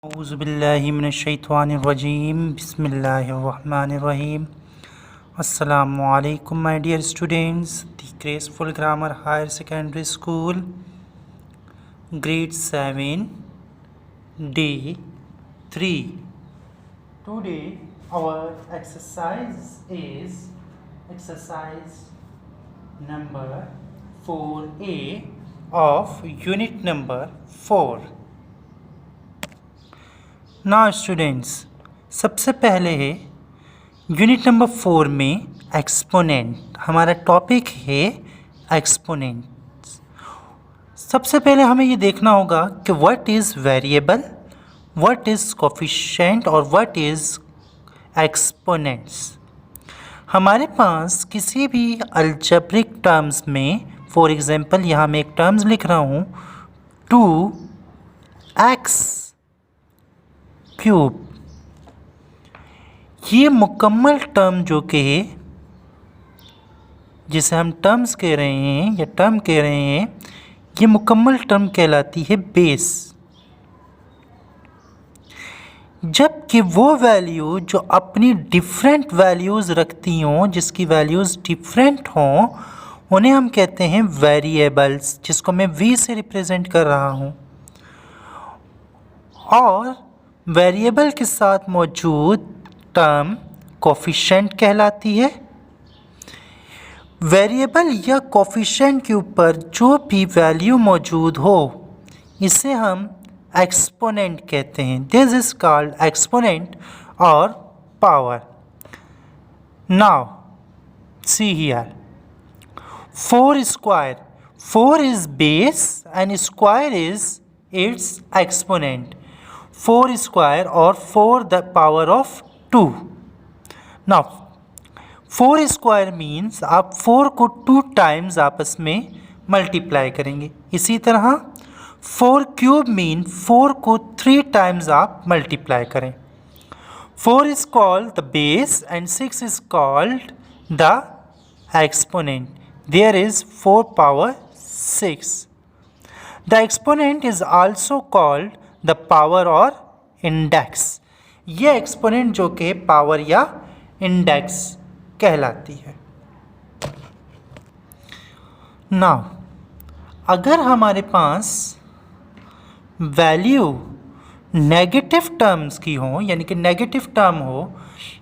औज़ुबिल्लाहिमिनश्शैतानिर्रजीम बिस्मिल्लाहिर्रहमानिर्रहीम। अस्सलामुअलैकुम my dear students, the graceful grammar higher secondary school, grade 7, day 3. Today our exercise is exercise number 4A of unit number 4. ना students, सबसे पहले है unit number 4 में exponent. हमारा topic है एक्सपोनेंट्स। सबसे पहले हमें ये देखना होगा कि what is variable, what is coefficient और व्हाट इज़ एक्सपोनेंट्स। हमारे पास किसी भी अलजेब्रिक टर्म्स में, फॉर एग्जांपल यहाँ मैं एक टर्म्स लिख रहा हूँ 2x क्यूब, ये मुकम्मल टर्म जो कि है, जिसे हम टर्म्स कह रहे हैं या टर्म कह रहे हैं, ये मुकम्मल टर्म कहलाती है बेस। जबकि वो वैल्यू जो अपनी डिफरेंट वैल्यूज़ रखती हों, जिसकी वैल्यूज़ डिफरेंट हों, उन्हें हम कहते हैं वेरिएबल्स, जिसको मैं v से रिप्रेजेंट कर रहा हूँ। और वेरिएबल के साथ मौजूद टर्म कोफिशिएंट कहलाती है। वेरिएबल या कोफिशिएंट के ऊपर जो भी वैल्यू मौजूद हो, इसे हम एक्सपोनेंट कहते हैं। दिस इज कॉल्ड एक्सपोनेंट और power. Now see here, 4 square, 4 is base and square is its exponent. 4 square or 4 the power of 2. Now 4 square means आप 4 को 2 times आपस में मल्टीप्लाई करेंगे। इसी तरह 4 क्यूब मीन 4 को 3 times आप मल्टीप्लाई करें। 4 is called the base and 6 is called the exponent. There is 4 power 6. The exponent is also called the power और इंडेक्स। ये एक्सपोनेंट जो कि पावर या इंडेक्स कहलाती है। नाउ अगर हमारे पास वैल्यू नेगेटिव टर्म्स की हो, यानी कि नेगेटिव टर्म हो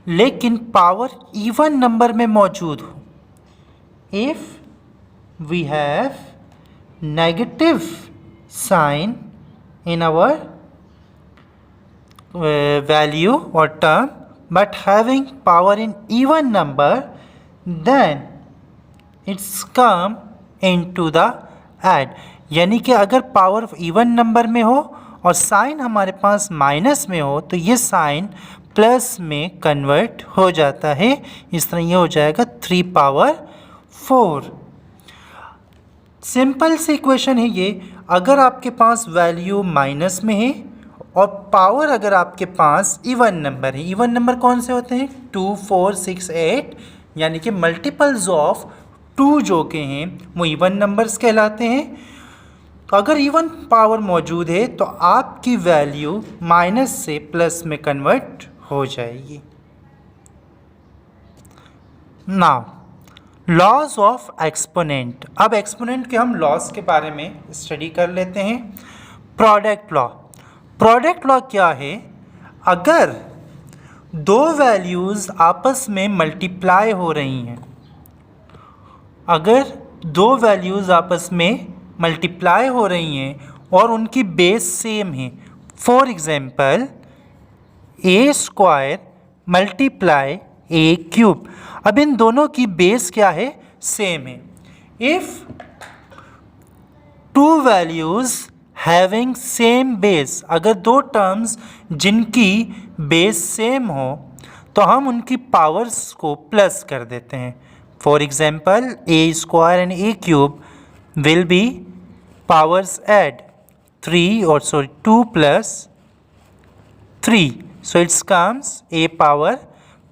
लेकिन पावर इवन नंबर में मौजूद हो, if we have negative sign in our value or term but having power in even number, then it's come into the add। यानी कि अगर पावर इवन नंबर में हो और साइन हमारे पास माइनस में हो तो ये साइन प्लस में कन्वर्ट हो जाता है। इस तरह ये हो जाएगा 3 power 4। सिंपल सी इक्वेशन है ये। अगर आपके पास वैल्यू माइनस में है और पावर अगर आपके पास इवन नंबर है, इवन नंबर कौन से होते हैं 2, 4, 6, 8, यानी कि मल्टीपल्स ऑफ 2 जो के हैं वो इवन नंबर्स कहलाते हैं। तो अगर इवन पावर मौजूद है तो आपकी वैल्यू माइनस से प्लस में कन्वर्ट हो जाएगी। Now laws of exponent. अब एक्सपोनेंट के हम लॉज के बारे में स्टडी कर लेते हैं। Product law. प्रोडक्ट लॉ क्या है? अगर 2 वैल्यूज़ आपस में मल्टीप्लाई हो रही हैं, अगर 2 वैल्यूज़ आपस में मल्टीप्लाई हो रही हैं और उनकी बेस सेम है, for example a square multiply A cube, अब इन दोनों की बेस क्या है? सेम है। If 2 values having same base, अगर 2 टर्म्स जिनकी बेस सेम हो तो हम उनकी पावर्स को प्लस कर देते हैं। For example a square and a cube will be powers add 2 plus 3, so it comes a power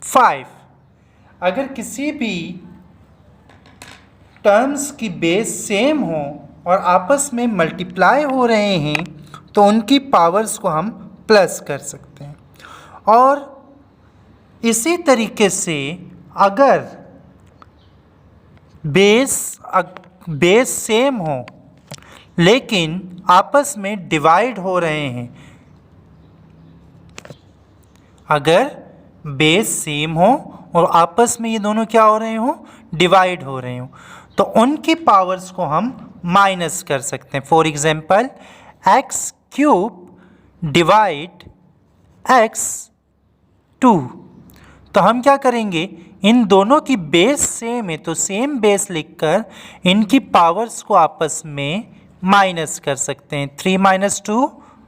5। अगर किसी भी टर्म्स की बेस सेम हो और आपस में मल्टीप्लाई हो रहे हैं तो उनकी पावर्स को हम प्लस कर सकते हैं। और इसी तरीके से अगर बेस सेम हो लेकिन आपस में डिवाइड हो रहे हैं, अगर बेस सेम हो और आपस में ये दोनों क्या हो रहे हो, डिवाइड हो रहे हो, तो उनकी पावर्स को हम माइनस कर सकते हैं। For example x cube divide x 2, तो हम क्या करेंगे, इन दोनों की बेस सेम है तो सेम बेस लिखकर इनकी पावर्स को आपस में माइनस कर सकते हैं। 3 - 2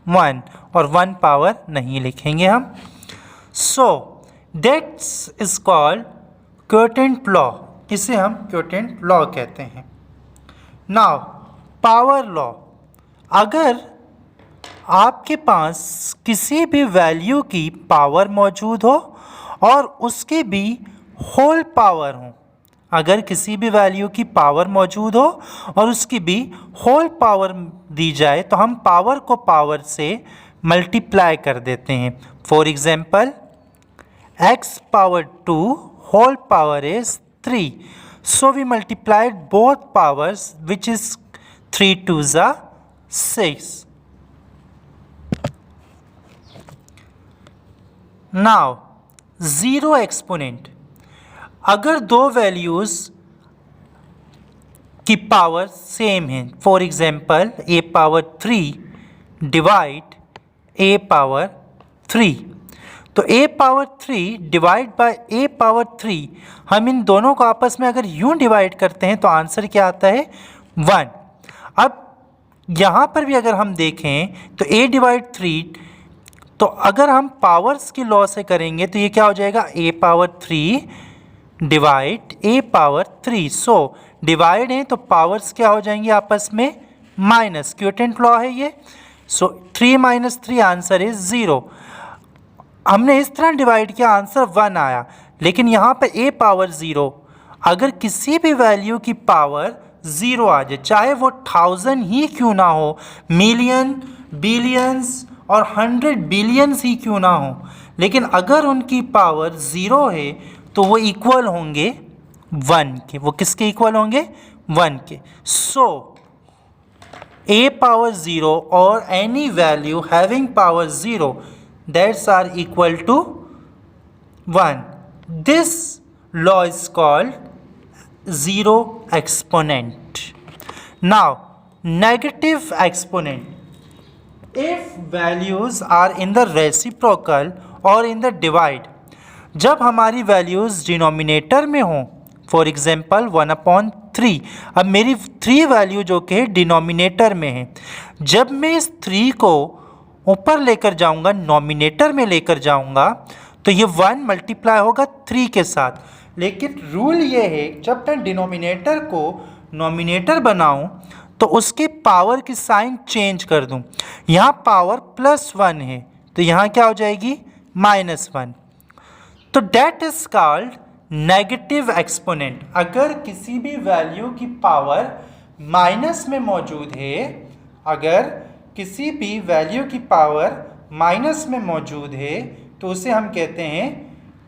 1, और 1 पावर नहीं लिखेंगे हम। So that's is called quotient law, इसे हम क्वोटिएंट लॉ कहते हैं। नाउ पावर लॉ, अगर आपके पास किसी भी वैल्यू की पावर मौजूद हो और उसके भी होल पावर हो, अगर किसी भी वैल्यू की पावर मौजूद हो और उसकी भी होल पावर दी जाए तो हम पावर को पावर से मल्टीप्लाई कर देते हैं। For example x power 2 whole power is 3, so we multiplied both powers, which is 3 2s are 6. Now zero exponent, अगर दो वैल्यूज की पावर सेम है, for example a power 3 divide a power 3, तो a power 3 divide by a power 3, हम इन दोनों को आपस में अगर यूं डिवाइड करते हैं तो आंसर क्या आता है, 1। अब यहाँ पर भी अगर हम देखें तो a डिवाइड 3, तो अगर हम पावर्स की लॉ से करेंगे तो ये क्या हो जाएगा, a power 3 divide a power 3। So divide है तो पावर्स क्या हो जाएंगी आपस में, माइनस, क्वोटिएंट लॉ है ये। सो 3 - 3 आंसर इज 0। हमने इस तरह डिवाइड किया, आंसर 1 आया, लेकिन यहाँ पे a पावर 0, अगर किसी भी वैल्यू की पावर 0 आ जाए, चाहे वो 1000 ही क्यों ना हो, मिलियन, बिलियंस और 100 बिलियंस ही क्यों ना हो, लेकिन अगर उनकी पावर 0 है तो वो इक्वल होंगे 1 के। वो किसके इक्वल होंगे, 1 के। सो a पावर 0 और any value having power 0 that's are equal to 1. This law is called zero exponent. Now negative exponent, if values are in the reciprocal or in the divide, जब हमारी values denominator में हों, for example 1/3, अब मेरी 3 value जो कि denominator में है, जब मैं इस 3 को ऊपर लेकर जाऊंगा, नॉमिनेटर में लेकर जाऊंगा, तो ये 1 मल्टीप्लाई होगा 3 के साथ। लेकिन रूल ये है, जब मैं डिनोमिनेटर को नॉमिनेटर बनाऊं तो उसके पावर की साइन चेंज कर दूं। यहाँ पावर +1 है तो यहाँ क्या हो जाएगी, -1। तो that is called negative exponent. अगर किसी भी वैल्यू की पावर माइनस में मौजूद है, अगर किसी भी वैल्यू की पावर माइनस में मौजूद है तो उसे हम कहते हैं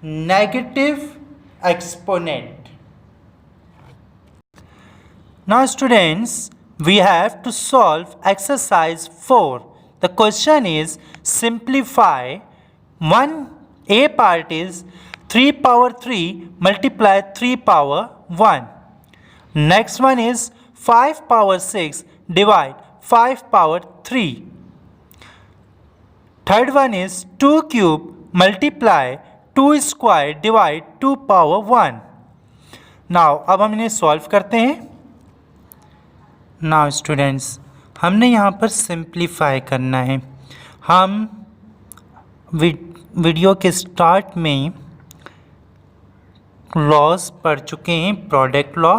negative exponent. Now students, we have to solve exercise 4। The question is simplify 1a part is 3 power 3 multiply 3 power 1। Next one is 5 power 6 divide 5 power 3। Third one is 2 cube multiply 2 square divide 2 power 1। Now अब हम इन्हें solve करते हैं। Now students, हमने यहाँ पर simplify करना है। हम वीडियो के स्टार्ट में लॉज पढ़ चुके हैं, product law,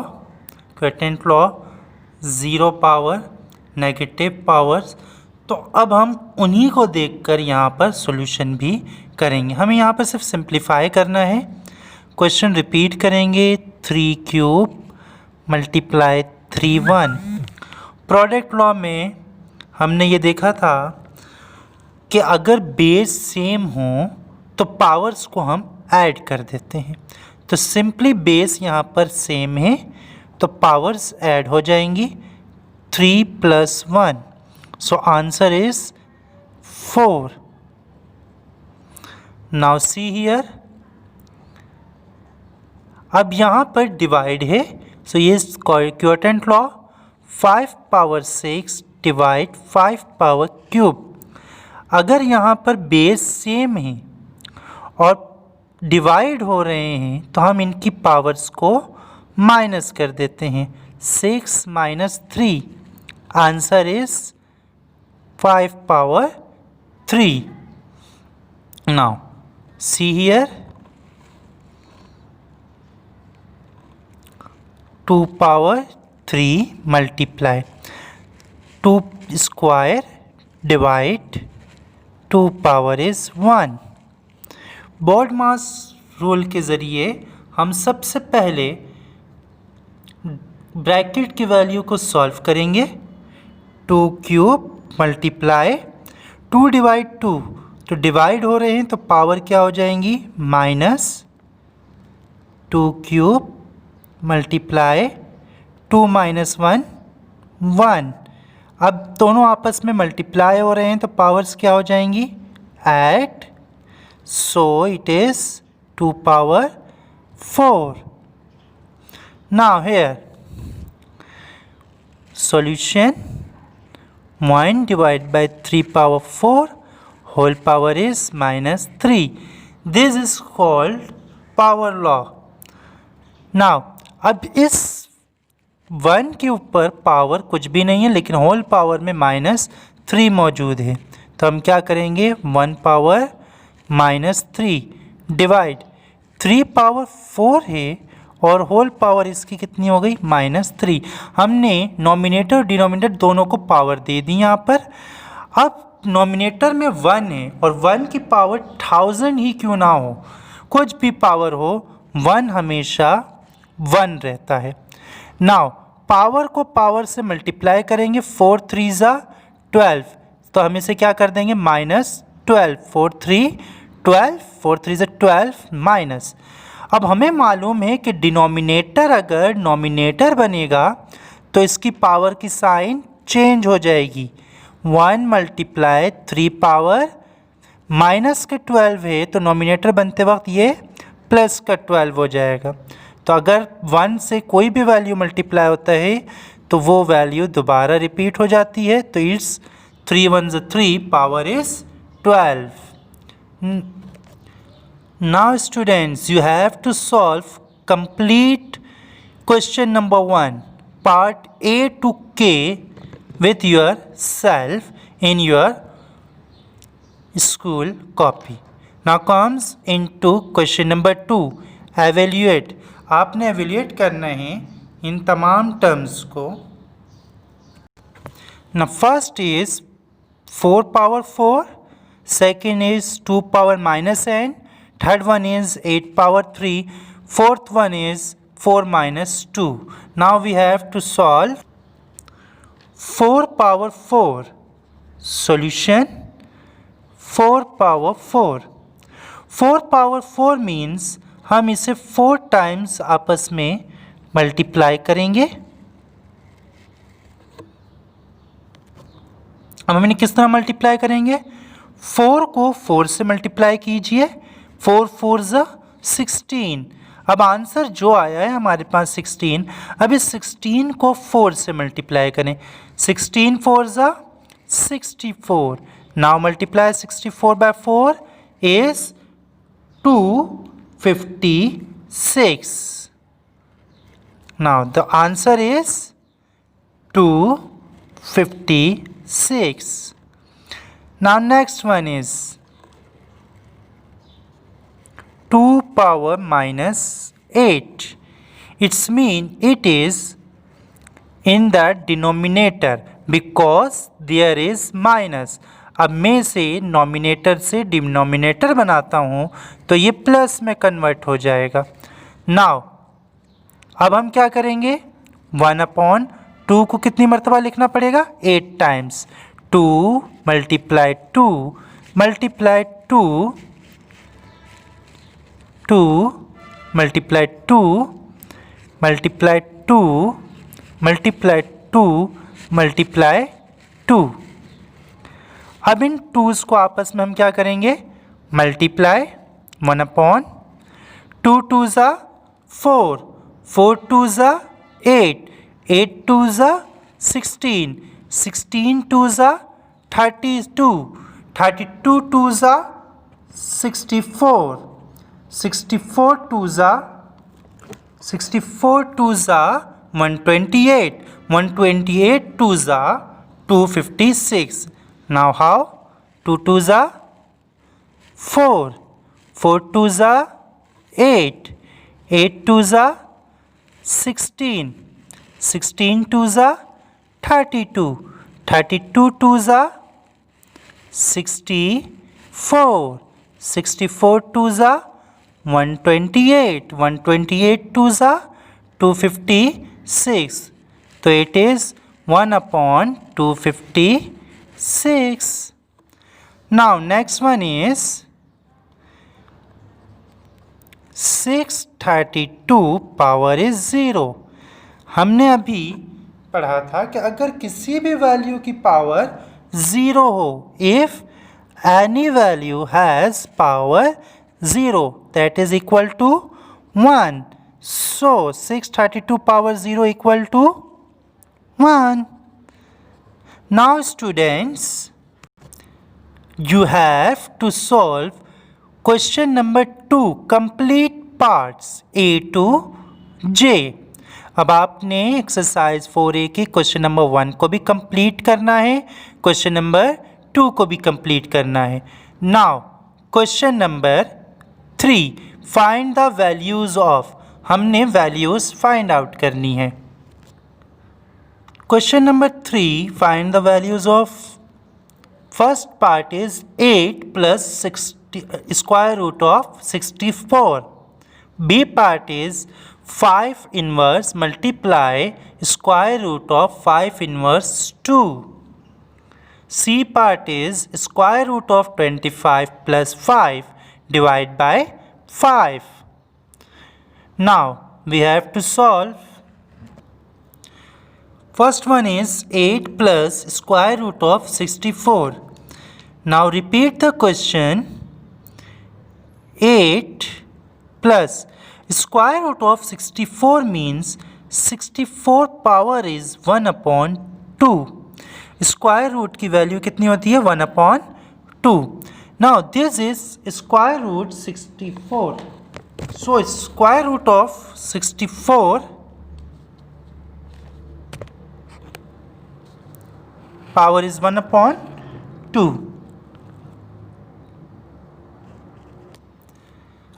quotient law, zero power, negative powers. तो अब हम उन्हीं को देखकर यहाँ पर सॉल्यूशन भी करेंगे। हमें यहाँ पर सिर्फ सिंप्लीफाई करना है। क्वेश्चन रिपीट करेंगे, 3 क्यूब मल्टीप्लाई 3 1। प्रोडक्ट लॉ में हमने ये देखा था कि अगर बेस सेम हो तो पावर्स को हम ऐड कर देते हैं। तो सिंपली बेस यहाँ पर सेम है तो पावर्स ऐड हो जाएंगी 3 + 1, so answer is 4। Now see here, अब यहाँ पर डिवाइड है, सो ये क्वोटिएंट लॉ 5⁻6 डिवाइड 5⁻³ अगर यहाँ पर बेस सेम है और डिवाइड हो रहे हैं तो हम इनकी पावर्स को माइनस कर देते हैं। 6 - 3 answer is 5⁻3। Now see here, 2⁻3 multiply 2 square divide 2 power is 1। Board mass rule के ज़रिए हम सबसे पहले ब्रैकेट की वैल्यू को सॉल्व करेंगे। 2³ मल्टीप्लाई 2 डिवाइड 2, तो डिवाइड हो रहे हैं तो पावर क्या हो जाएंगी -2³ मल्टीप्लाई 2 - 1 1। अब दोनों आपस में मल्टीप्लाई हो रहे हैं तो पावर्स क्या हो जाएंगी add, so it is 2⁻4। Now here solution 1 divided by 3⁻4 whole power is -3. This is called power law. Now अब इस 1 के ऊपर पावर कुछ भी नहीं है लेकिन होल पावर में -3 मौजूद है, तो हम क्या करेंगे 1⁻³ डिवाइड 3⁻4 है और होल पावर इसकी कितनी हो गई -3। हमने नॉमिनेटर और डिनोमिनेटर दोनों को पावर दे दी यहाँ पर। अब नॉमिनेटर में 1 है और 1 की पावर 1000 ही क्यों ना हो, कुछ भी पावर हो 1 हमेशा 1 रहता है। नाउ पावर को पावर से मल्टीप्लाई करेंगे, 4 × 3 = 12, तो हम इसे क्या कर देंगे -12, 4 × 3 = 12, 4 × 3 = 12 माइनस। अब हमें मालूम है कि डिनोमिनेटर अगर नॉमिनेटर बनेगा तो इसकी पावर की साइन चेंज हो जाएगी। 1 × 3 पावर माइनस के 12 है तो नॉमिनेटर बनते वक्त ये प्लस का 12 हो जाएगा। तो अगर 1 से कोई भी वैल्यू मल्टीप्लाई होता है तो वो वैल्यू दोबारा रिपीट हो जाती है, तो it's 3 × 1 = 3 power is 12। Now students, you have to solve complete question number 1 part A to K with yourself in your school copy. Now comes into question number 2, evaluate. आपने evaluate करना है इन तमाम terms को। Now first is 4⁻4, second is 2⁻−n, third one is 8⁻3, fourth one is 4⁻2. Now we have to solve 4⁻4. Solution 4⁻4. 4⁻4 means हम इसे 4 times आपस में multiply करेंगे। अब हम इन्हें किस तरह मल्टीप्लाई करेंगे, 4 को 4 से मल्टीप्लाई कीजिए, 4 × 4 = 16। अब आंसर जो आया है हमारे पास 16, अब इस 16 को 4 से मल्टीप्लाई करें, 16 × 4 = 64। Now multiply 64 by 4 is 256. Now the answer is 256. Now next one is 2⁻−8. It's mean it is in the denominator because there is minus. अब मैं से नॉमिनेटर से डिनोमिनेटर बनाता हूँ तो ये प्लस में कन्वर्ट हो जाएगा। नाउ अब हम क्या करेंगे, 1/2 को कितनी मरतबा लिखना पड़ेगा 8 times, 2 × 2 multiply 2, 2, multiply 2, multiply 2, multiply 2, multiply 2। अब इन टूज़ को आपस में हम क्या करेंगे, मल्टीप्लाई, 1/, 2 2 ज़ा 4, 4 2 ज़ा 8, 8 2 ज़ा 16, 16 2 ज़ा 32, 32 2 ज़ा 64, 64 2 ज़ा 128, 128 2 ज़ा 256। Now how? 2 2 ज़ा 4, 4 2 ज़ा 8, 8 2 ज़ा 16, 16 2 ज़ा 32, 32 2 ज़ा 64, 64 2 ज़ा 128, 128 2 ज़ा 256। तो it is 1/256। Now next one is 632 power is 0। हमने अभी पढ़ा था कि अगर किसी भी वैल्यू की पावर 0 हो, if any value has power 0 that is equal to 1, so 632 power 0 equal to 1। Now students, you have to solve question number 2 complete parts A to J। अब आपने एक्सरसाइज 4A के क्वेश्चन नंबर 1 को भी complete करना है, question number 2 को भी complete करना है। Now question number 3, find the values of, हमने वैल्यूज फाइंड आउट करनी है। Question number 3, find the values of, first part is 8 plus square root of 64। B part is 5 inverse multiply square root of 5 inverse 2। C part is square root of 25 plus 5 divide by 5। Now we have to solve. First one is 8 plus square root of 64. Now repeat the question. 8 plus square root of 64 means 64 power is 1/2। Square root की value कितनी होती है, 1/2। Now this is square root 64. So square root of 64 power is 1/2।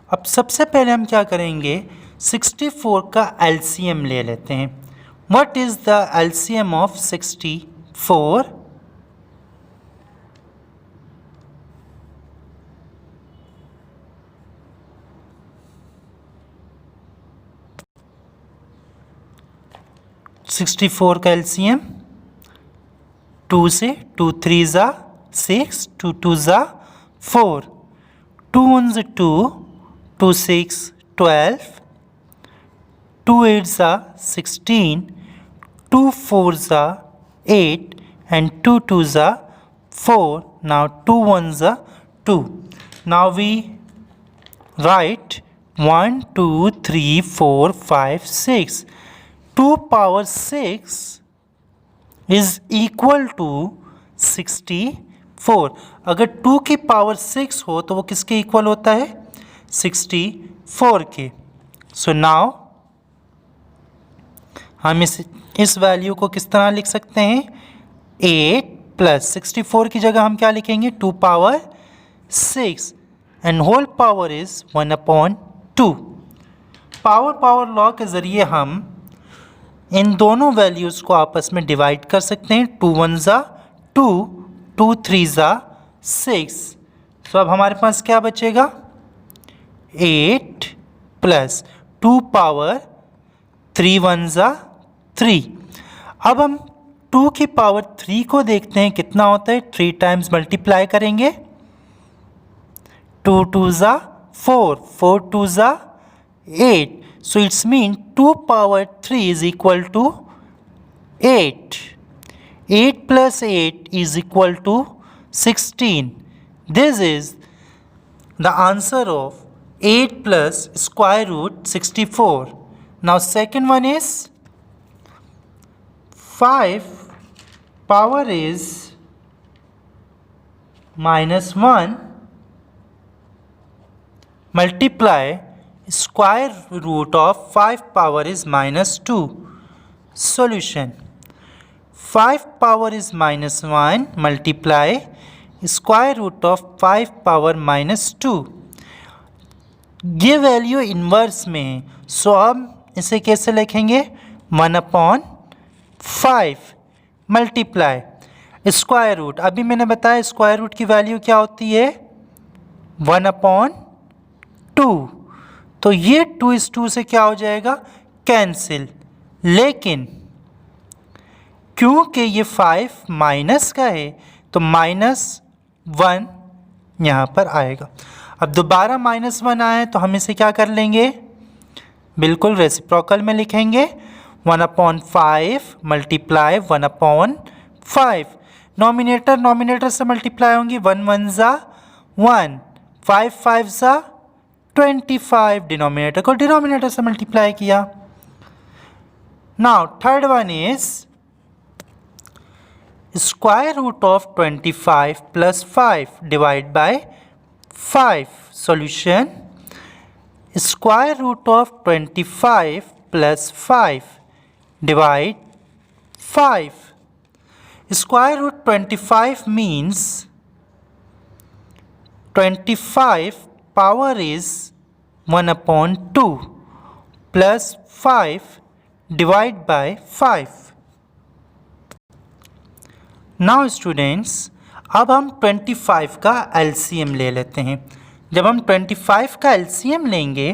अब सबसे पहले हम क्या करेंगे, 64 का LCM ले लेते हैं। What is the LCM of 64? का LCM 2 से 2 3 ज़ा 6, 2 2 ज़ा 4, 2 1 ज़ा 2, 2 6 12, 2 8 ज़ा 16, 2 4 ज़ा 8 and 2 2 ज़ा 4. Now 2 1 ज़ा 2. Now we write 1 2 3 4 5 6. 2 power 6 is equal to 64। अगर 2 की पावर 6 हो तो वो किसके इक्वल होता है, 64 के। सो नाउ हम इस वैल्यू को किस तरह लिख सकते हैं, 8 प्लस 64 की जगह हम क्या लिखेंगे, 2 power 6 and whole power is 1/2। Power law के ज़रिए हम इन दोनों वैल्यूज़ को आपस में डिवाइड कर सकते हैं। 2 1 ज़ा 2, 2 3 ज़ा 6। तो अब हमारे पास क्या बचेगा, 8 प्लस 2 पावर 3 1 ज़ा 3। अब हम 2 की पावर 3 को देखते हैं कितना होता है, 3 टाइम्स मल्टीप्लाई करेंगे 2 2 ज़ा 4, 4 2 ज़ा 8. So it's mean 2 power 3 is equal to 8. 8 plus 8 is equal to 16. This is the answer of 8 plus square root 64. Now second one is 5 power is minus 1 multiply square root of 5 power is minus 2. Solution: 5 power is minus 1 multiply square root of 5 power minus 2. ये value inverse में है, सो अब इसे कैसे लिखेंगे? 1/5 multiply square root, अभी मैंने बताया स्क्वायर रूट की वैल्यू क्या होती है? 1/2. तो ये 2 इस 2 से क्या हो जाएगा? कैंसिल. लेकिन क्योंकि ये 5 माइनस का है तो -1 यहाँ पर आएगा. अब दोबारा -1 आए तो हम इसे क्या कर लेंगे? बिल्कुल रेसिप्रोकल में लिखेंगे. 1/5 मल्टीप्लाई 1/5. नॉमिनेटर से मल्टीप्लाई होंगी. 1 1 ज़ा 1, 5 5 ज़ा 25. डिनोमिनेटर को डिनोमिनेटर से मल्टीप्लाई किया. Now third one is square root of 25 plus 5 divide by 5. Solution: square root of 25 plus 5 divide 5. Square root 25 means 25 power is 1/2 plus 5 divide by 5. Now students, अब हम 25 का LCM ले लेते हैं. जब हम 25 का LCM लेंगे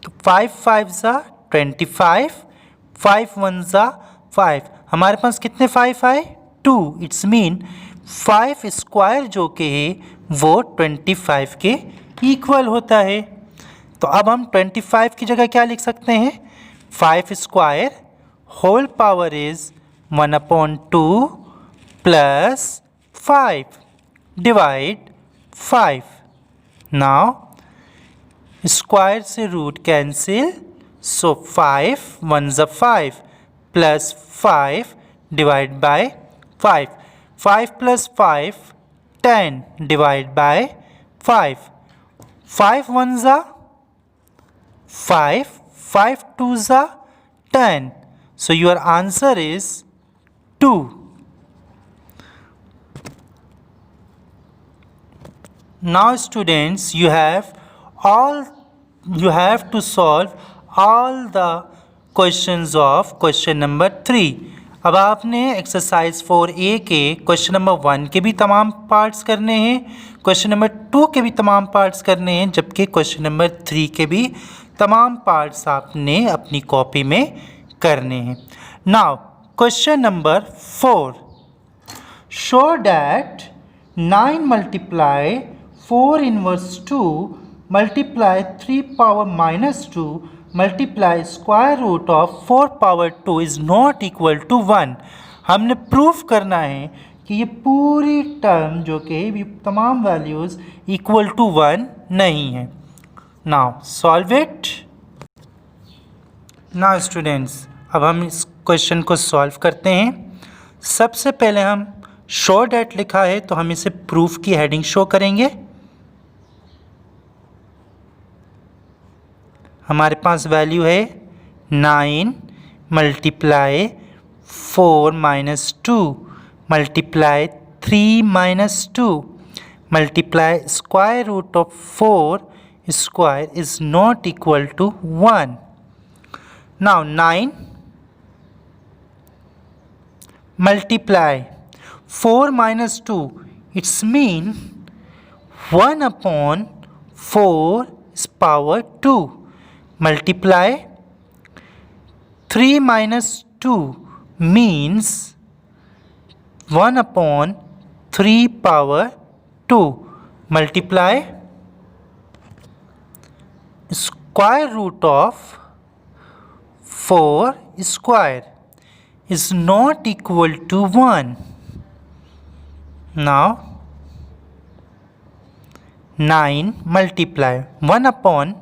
तो 5 5 ज़ा 25, 5 1 ज़ा 5. हमारे पास कितने 5 आए? 2. इट्स मीन 5 स्क्वायर जो कि है वो 25 के इक्वल होता है. तो अब हम 25 की जगह क्या लिख सकते हैं? 5 square whole power is 1/2 plus 5 divide 5. Now square से रूट कैंसिल, सो 5 1 ज़ा 5 plus 5 divide by 5. 5 plus 5 10 divide by 5. 5 1 ज़ा 5, 5 2 ज़ा 10. So your answer is 2. Now students, you have to solve all the questions of question number 3. अब आपने exercise 4A के question number 1 के भी तमाम पार्ट्स करने हैं, क्वेश्चन नंबर 2 के भी तमाम पार्ट्स करने हैं, जबकि क्वेश्चन नंबर 3 के भी तमाम पार्ट्स आपने अपनी कॉपी में करने हैं. Now question number 4. Show that 9 multiply 4 inverse 2 multiply 3 power -2 multiply square root of 4 power 2 is not equal to 1. हमने प्रूफ करना है कि ये पूरी टर्म जो कि ये तमाम वैल्यूज़ इक्वल टू 1 नहीं है. Now solve it. Now students, अब हम इस क्वेश्चन को सॉल्व करते हैं. सबसे पहले हम शो डैट लिखा है तो हम इसे प्रूफ की हेडिंग शो करेंगे. हमारे पास वैल्यू है 9 multiply 4 -2 multiply 3 -2 multiply square root of 4 square is not equal to 1. Now 9 multiply 4 -2, it's mean 1/4 is power 2. Multiply 3 -2 means 1/3 power 2. Multiply square root of 4 square is not equal to 1. Now 9 multiply 1 upon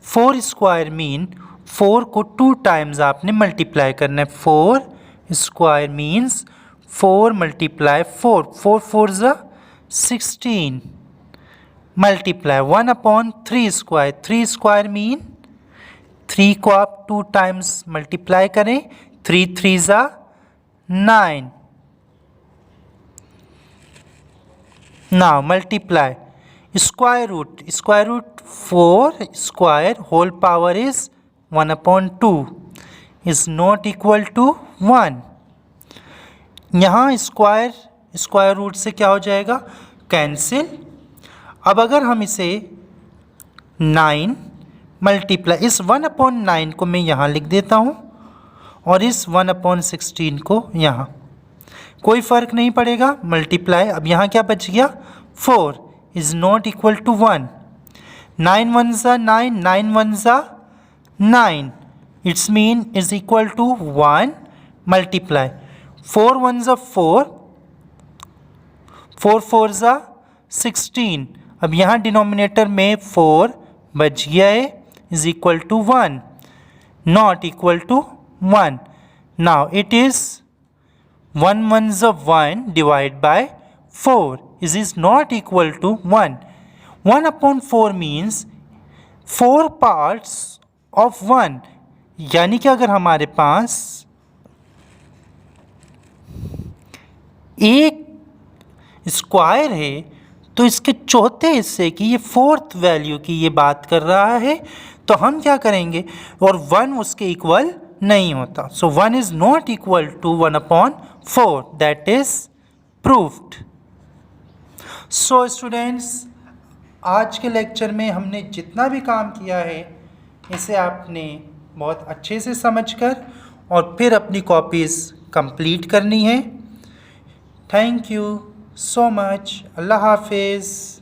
4 square mean 4 को 2 times आपने multiply करना है. 4 square means 4 multiply 4, 4 4 ज़ा 16 multiply 1 upon 3 square. 3 square mean 3 को आप 2 times multiply करें. 3 3 ज़ा 9. Now multiply square root 4 square whole power is 1 upon 2 is not equal to 1. यहाँ स्क्वायर रूट से क्या हो जाएगा, कैंसिल. अब अगर हम इसे 9 मल्टीप्लाई, इस 1 अपॉन 9 को मैं यहाँ लिख देता हूँ और इस 1 अपॉन 16 को यहाँ, कोई फ़र्क नहीं पड़ेगा. मल्टीप्लाई, अब यहाँ क्या बच गया, 4 इज़ नॉट इक्वल टू 1. 9 1 ज़ा 9, 9 1 ज़ा 9, it's mean is equal to 1 multiply 4 1 ज़ा 4, 4 4 ज़ा 16. अब यहाँ डिनोमिनेटर में 4 बच गया है, is equal to 1, not equal to 1. Now it is 1 1 ज़ा 1 divide by 4 is not equal to 1. 1 upon 4 means 4 parts of 1. यानी कि अगर हमारे पास एक स्क्वायर है तो इसके चौथे हिस्से की, ये फोर्थ वैल्यू की ये बात कर रहा है, तो हम क्या करेंगे, और 1 उसके इक्वल नहीं होता. So 1 is not equal to 1 upon 4. That is proved. So students, आज के लेक्चर में हमने जितना भी काम किया है इसे आपने बहुत अच्छे से समझकर और फिर अपनी कॉपीज़ कंप्लीट करनी है. Thank you so much. अल्लाह हाफिज़.